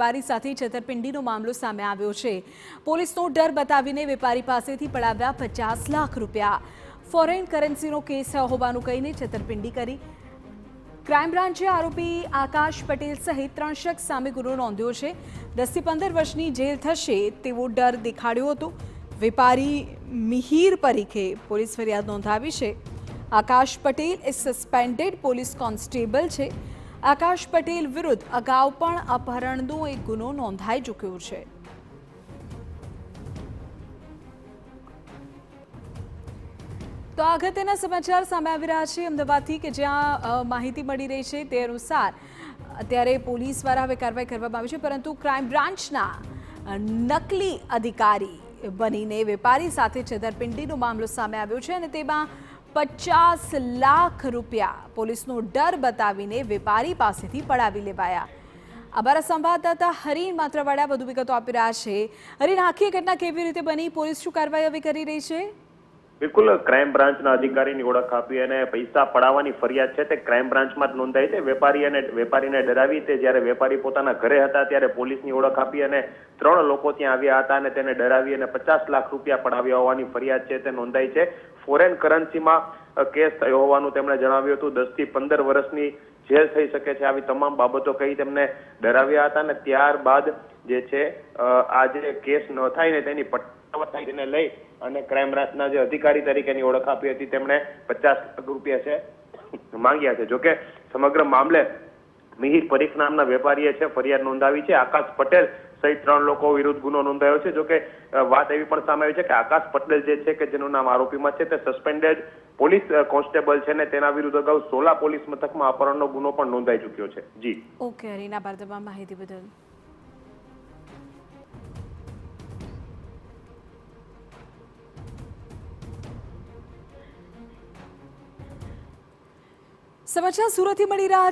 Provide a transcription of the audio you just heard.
વેપારી સાથે છેતરપિંડીનો મામલો સામે આવ્યો છે। પોલીસનો ડર બતાવીને વેપારી પાસેથી પડાવ્યા 50 લાખ રૂપિયા। ફોરેન કરન્સીનો કેસ હોવાનું કહીને છેતરપિંડી કરી। ક્રાઇમ બ્રાન્ચે આરોપી આકાશ પટેલ સહિત 3 શખ્સ સામે ગુનો નોંધ્યો છે। 10 થી 15 વર્ષની જેલ થશે તેવો ડર દેખાડ્યો હતો। વેપારી મિહિર પરીખે પોલીસ ફરિયાદ નોંધાવી છે। આકાશ પટેલ એ સસ્પેન્ડેડ પોલીસ કોન્સ્ટેબલ છે। આકાશ પટેલ વિરુદ્ધ અગાઉ પણ અપહરણનો એક ગુનો નોંધાઈ ચૂક્યો છે। તો અગત્યના સમાચાર સામે આવી રહ્યા છે અમદાવાદથી કે જ્યાં માહિતી મળી રહી છે તે અનુસાર અત્યારે પોલીસ દ્વારા હવે કાર્યવાહી કરવામાં આવી છે, પરંતુ ક્રાઇમ બ્રાન્ચના નકલી અધિકારી બનીને વેપારી સાથે છેતરપિંડીનો મામલો સામે આવ્યો છે અને તેમાં 50 લાખ રૂપિયા પોલીસનો ડર બતાવીને વેપારી પાસેથી પડાવી લેવાયા। અમારા સંવાદદાતા હરીન માત્રવાડા વધુ વિગતો આપી રહ્યા છે। હરીન, આખી ઘટના કેવી રીતે બની, પોલીસ શું કાર્યવાહી હવે કરી રહી છે? બિલકુલ, ક્રાઇમ બ્રાન્ચના અધિકારીની ઓળખ આપી અને પૈસા પડાવવાની ફરિયાદ છે તે ક્રાઇમ બ્રાન્ચમાં જ નોંધાઈ છે। વેપારીને ડરાવી તે જ્યારે વેપારી પોતાના ઘરે હતા ત્યારે પોલીસની ઓળખ આપી અને 3 લોકો ત્યાં આવ્યા હતા અને તેને ડરાવી અને 50 લાખ રૂપિયા પડાવ્યા હોવાની ફરિયાદ છે તે નોંધાઈ છે। ફોરેન કરન્સીમાં કેસ થયો હોવાનું તેમણે જણાવ્યું હતું। 10 થી 15 વર્ષની જેલ થઈ શકે છે, આવી તમામ બાબતો કહી તેમને ડરાવ્યા હતા અને ત્યારબાદ જે છે આ જે કેસ ન થાય ને તેની તેને લઈ અને ક્રાઇમ બ્રાન્ચના જે અધિકારી તરીકેની ઓળખ આપી હતી તેમણે 50 લાખ રૂપિયા છે માંગ્યા છે। જોકે સમગ્ર મામલે મિહિર પરીખ નામના વેપારીએ છે ફરિયાદ નોંધાવી છે। આકાશ પટેલ સહિત 3 લોકો વિરુદ્ધ ગુનો નોંધાયો છે। જોકે વાત એવી પણ સામે આવી છે કે આકાશ પટેલ જે છે કે જેનું નામ આરોપીમાં છે તે સસ્પેન્ડેડ પોલીસ કોન્સ્ટેબલ છે ને તેના વિરુદ્ધ અગાઉ સોલા પોલીસ મથકમાં અપહરણનો ગુનો પણ નોંધાઈ ચૂક્યો છે। જી ઓકે હરીન, આભાર તમામ માહિતી બદલ। સમાચાર સુરતથી મળી રહ્યા છે।